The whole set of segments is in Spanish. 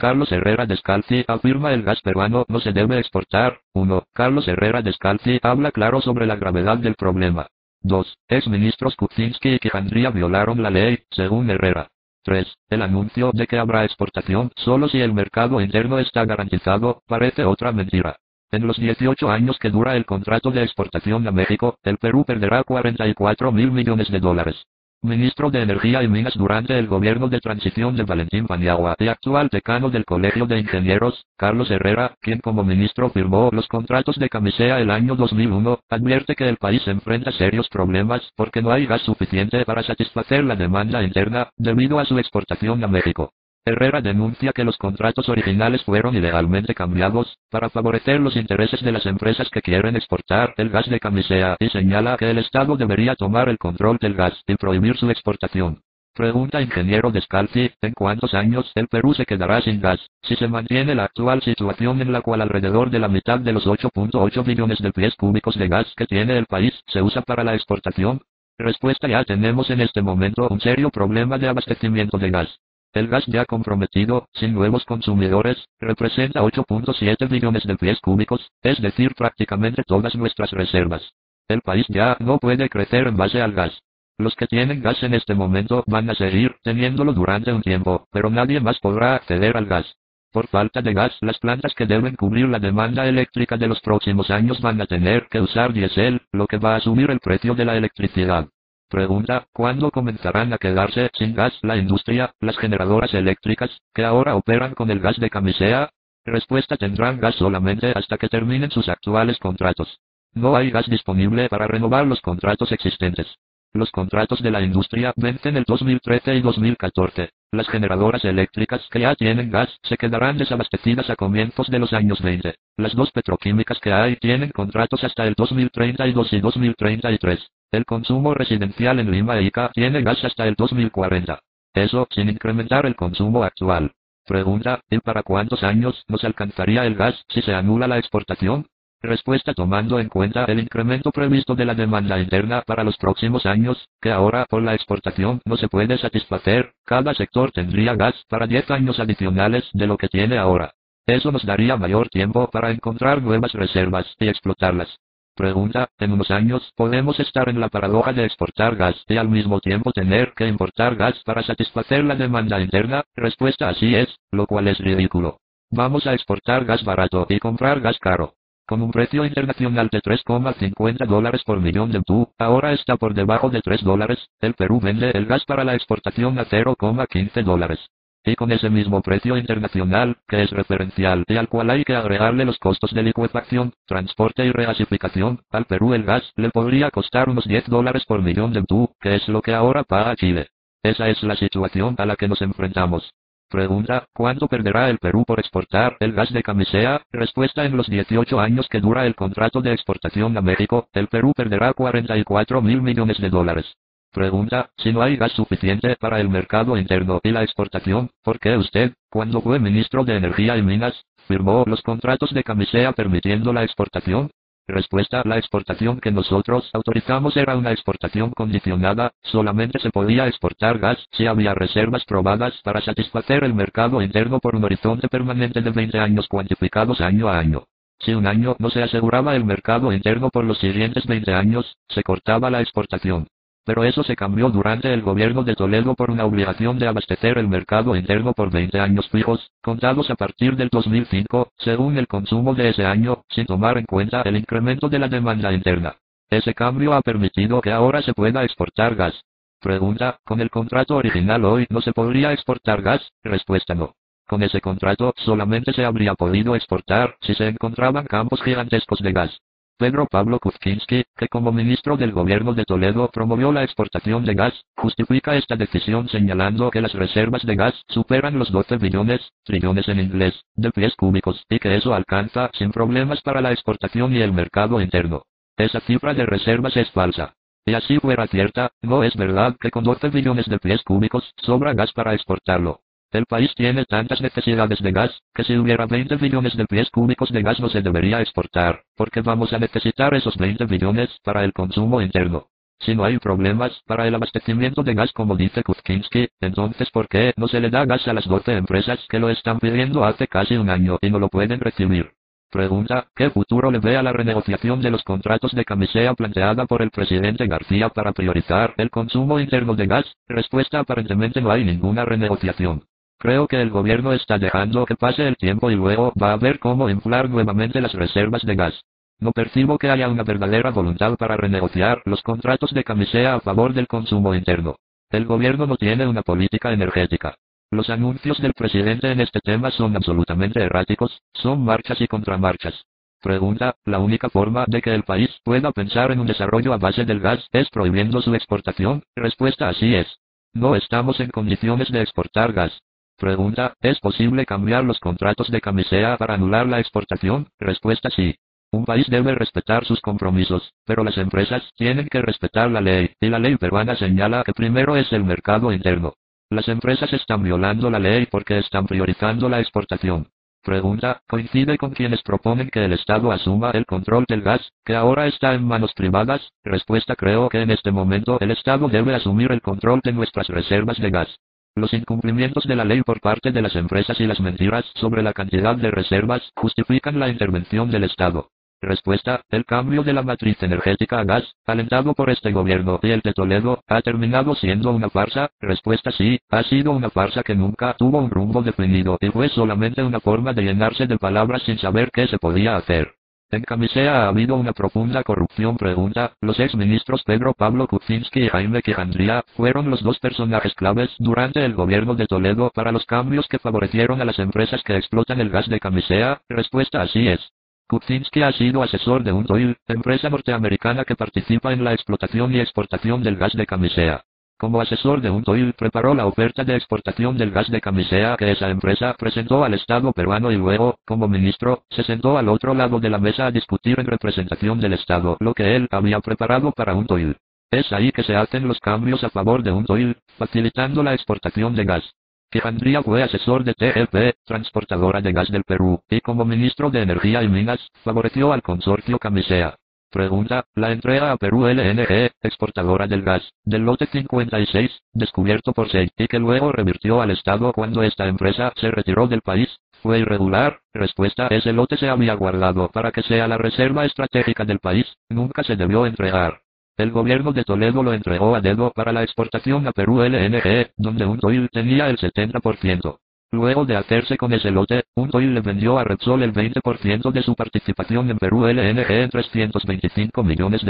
Carlos Herrera Descalzi afirma el gas peruano no se debe exportar. 1. Carlos Herrera Descalzi habla claro sobre la gravedad del problema. 2. Exministros Kuczynski y Quijandría violaron la ley, según Herrera. 3. El anuncio de que habrá exportación solo si el mercado interno está garantizado, parece otra mentira. En los 18 años que dura el contrato de exportación a México, el Perú perderá 44.000 millones de dólares. Ministro de Energía y Minas durante el gobierno de transición de Valentín Paniagua y actual decano del Colegio de Ingenieros, Carlos Herrera, quien como ministro firmó los contratos de Camisea el año 2001, advierte que el país enfrenta serios problemas porque no hay gas suficiente para satisfacer la demanda interna, debido a su exportación a México. Herrera denuncia que los contratos originales fueron ilegalmente cambiados, para favorecer los intereses de las empresas que quieren exportar el gas de Camisea y señala que el Estado debería tomar el control del gas y prohibir su exportación. Pregunta ingeniero Descalzi, ¿en cuántos años el Perú se quedará sin gas, si se mantiene la actual situación en la cual alrededor de la mitad de los 8.8 billones de pies cúbicos de gas que tiene el país se usa para la exportación? Respuesta: ya tenemos en este momento un serio problema de abastecimiento de gas. El gas ya comprometido, sin nuevos consumidores, representa 8.7 billones de pies cúbicos, es decir prácticamente todas nuestras reservas. El país ya no puede crecer en base al gas. Los que tienen gas en este momento van a seguir teniéndolo durante un tiempo, pero nadie más podrá acceder al gas. Por falta de gas, las plantas que deben cubrir la demanda eléctrica de los próximos años van a tener que usar diésel, lo que va a subir el precio de la electricidad. Pregunta: ¿cuándo comenzarán a quedarse sin gas la industria, las generadoras eléctricas, que ahora operan con el gas de Camisea? Respuesta: tendrán gas solamente hasta que terminen sus actuales contratos. No hay gas disponible para renovar los contratos existentes. Los contratos de la industria vencen el 2013 y 2014. Las generadoras eléctricas que ya tienen gas se quedarán desabastecidas a comienzos de los años 20. Las dos petroquímicas que hay tienen contratos hasta el 2032 y 2033. El consumo residencial en Lima e Ica tiene gas hasta el 2040. Eso sin incrementar el consumo actual. Pregunta: ¿y para cuántos años nos alcanzaría el gas si se anula la exportación? Respuesta: tomando en cuenta el incremento previsto de la demanda interna para los próximos años, que ahora por la exportación no se puede satisfacer, cada sector tendría gas para 10 años adicionales de lo que tiene ahora. Eso nos daría mayor tiempo para encontrar nuevas reservas y explotarlas. Pregunta: en unos años podemos estar en la paradoja de exportar gas y al mismo tiempo tener que importar gas para satisfacer la demanda interna. Respuesta: así es, lo cual es ridículo. Vamos a exportar gas barato y comprar gas caro. Con un precio internacional de 3,50 dólares por millón de BTU, ahora está por debajo de 3 dólares, el Perú vende el gas para la exportación a 0,15 dólares. Y con ese mismo precio internacional, que es referencial y al cual hay que agregarle los costos de licuefacción, transporte y regasificación, al Perú el gas le podría costar unos 10 dólares por millón de BTU, que es lo que ahora paga Chile. Esa es la situación a la que nos enfrentamos. Pregunta: ¿cuánto perderá el Perú por exportar el gas de Camisea? Respuesta: en los 18 años que dura el contrato de exportación a México, el Perú perderá 44.000 millones de dólares. Pregunta: si no hay gas suficiente para el mercado interno y la exportación, ¿por qué usted, cuando fue ministro de Energía y Minas, firmó los contratos de Camisea permitiendo la exportación? Respuesta: la exportación que nosotros autorizamos era una exportación condicionada, solamente se podía exportar gas si había reservas probadas para satisfacer el mercado interno por un horizonte permanente de 20 años cuantificados año a año. Si un año no se aseguraba el mercado interno por los siguientes 20 años, se cortaba la exportación. Pero eso se cambió durante el gobierno de Toledo por una obligación de abastecer el mercado interno por 20 años fijos, contados a partir del 2005, según el consumo de ese año, sin tomar en cuenta el incremento de la demanda interna. Ese cambio ha permitido que ahora se pueda exportar gas. Pregunta: ¿con el contrato original hoy no se podría exportar gas? Respuesta: no. Con ese contrato solamente se habría podido exportar si se encontraban campos gigantescos de gas. Pedro Pablo Kuczynski, que como ministro del gobierno de Toledo promovió la exportación de gas, justifica esta decisión señalando que las reservas de gas superan los 12 billones, trillones en inglés, de pies cúbicos, y que eso alcanza sin problemas para la exportación y el mercado interno. Esa cifra de reservas es falsa. Y así fuera cierta, no es verdad que con 12 billones de pies cúbicos sobra gas para exportarlo. El país tiene tantas necesidades de gas, que si hubiera 20 billones de pies cúbicos de gas no se debería exportar, porque vamos a necesitar esos 20 billones para el consumo interno. Si no hay problemas para el abastecimiento de gas como dice Kuczynski, entonces ¿por qué no se le da gas a las 12 empresas que lo están pidiendo hace casi un año y no lo pueden recibir? Pregunta, ¿qué futuro le ve a la renegociación de los contratos de camisea planteada por el presidente García para priorizar el consumo interno de gas? Respuesta, aparentemente no hay ninguna renegociación. Creo que el gobierno está dejando que pase el tiempo y luego va a ver cómo inflar nuevamente las reservas de gas. No percibo que haya una verdadera voluntad para renegociar los contratos de camisea a favor del consumo interno. El gobierno no tiene una política energética. Los anuncios del presidente en este tema son absolutamente erráticos, son marchas y contramarchas. Pregunta, ¿la única forma de que el país pueda pensar en un desarrollo a base del gas es prohibiendo su exportación? Respuesta, así es. No estamos en condiciones de exportar gas. Pregunta, ¿es posible cambiar los contratos de camisea para anular la exportación? Respuesta, sí. Un país debe respetar sus compromisos, pero las empresas tienen que respetar la ley, y la ley peruana señala que primero es el mercado interno. Las empresas están violando la ley porque están priorizando la exportación. Pregunta, ¿coincide con quienes proponen que el Estado asuma el control del gas, que ahora está en manos privadas? Respuesta, creo que en este momento el Estado debe asumir el control de nuestras reservas de gas. Los incumplimientos de la ley por parte de las empresas y las mentiras sobre la cantidad de reservas justifican la intervención del Estado. Respuesta, el cambio de la matriz energética a gas, alentado por este gobierno y el de Toledo, ha terminado siendo una farsa. Respuesta, sí, ha sido una farsa que nunca tuvo un rumbo definido y fue solamente una forma de llenarse de palabras sin saber qué se podía hacer. En Camisea ha habido una profunda corrupción. Pregunta, los exministros Pedro Pablo Kuczynski y Jaime Quijandría fueron los dos personajes claves durante el gobierno de Toledo para los cambios que favorecieron a las empresas que explotan el gas de Camisea. Respuesta, así es. Kuczynski ha sido asesor de Untoil, empresa norteamericana que participa en la explotación y exportación del gas de Camisea. Como asesor de Untoil preparó la oferta de exportación del gas de Camisea que esa empresa presentó al Estado peruano y luego, como ministro, se sentó al otro lado de la mesa a discutir en representación del Estado lo que él había preparado para Untoil. Es ahí que se hacen los cambios a favor de Untoil, facilitando la exportación de gas. Quijandría fue asesor de TGP, transportadora de gas del Perú, y como ministro de Energía y Minas, favoreció al consorcio Camisea. Pregunta, la entrega a Perú LNG, exportadora del gas, del lote 56, descubierto por SEI, y que luego revirtió al Estado cuando esta empresa se retiró del país, ¿fue irregular? Respuesta, ese lote se había guardado para que sea la reserva estratégica del país, nunca se debió entregar. El gobierno de Toledo lo entregó a dedo para la exportación a Perú LNG, donde Untoil tenía el 70%. Luego de hacerse con ese lote, Untoil le vendió a Repsol el 20% de su participación en Perú LNG en $325 millones.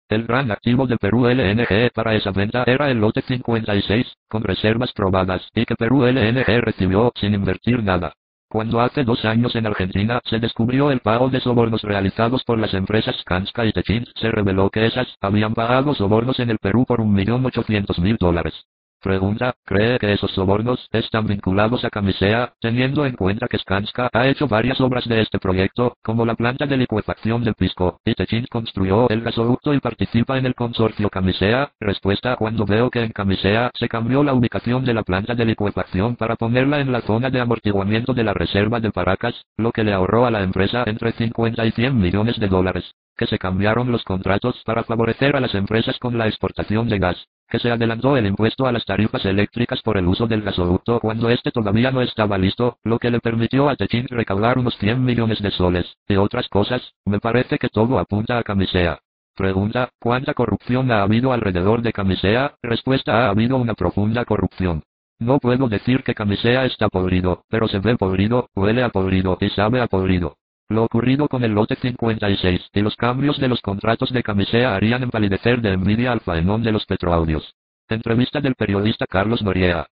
El gran activo de Perú LNG para esa venta era el lote 56, con reservas probadas, y que Perú LNG recibió sin invertir nada. Cuando hace 2 años en Argentina se descubrió el pago de sobornos realizados por las empresas Skanska y Techint, se reveló que esas habían pagado sobornos en el Perú por $1.800.000. Pregunta, ¿cree que esos sobornos están vinculados a Camisea, teniendo en cuenta que Skanska ha hecho varias obras de este proyecto, como la planta de licuefacción del Pisco, y Techint construyó el gasoducto y participa en el consorcio Camisea? Respuesta, cuando veo que en Camisea se cambió la ubicación de la planta de licuefacción para ponerla en la zona de amortiguamiento de la reserva de Paracas, lo que le ahorró a la empresa entre 50 y 100 millones de dólares, que se cambiaron los contratos para favorecer a las empresas con la exportación de gas, que se adelantó el impuesto a las tarifas eléctricas por el uso del gasoducto cuando este todavía no estaba listo, lo que le permitió a Techint recaudar unos 100 millones de soles, y otras cosas. Me parece que todo apunta a Camisea. Pregunta, ¿cuánta corrupción ha habido alrededor de Camisea? Respuesta, ha habido una profunda corrupción. No puedo decir que Camisea está podrido, pero se ve podrido, huele a podrido y sabe a podrido. Lo ocurrido con el lote 56 y los cambios de los contratos de Camisea harían empalidecer de envidia al faenón de los Petroaudios. Entrevista del periodista Carlos Noriega.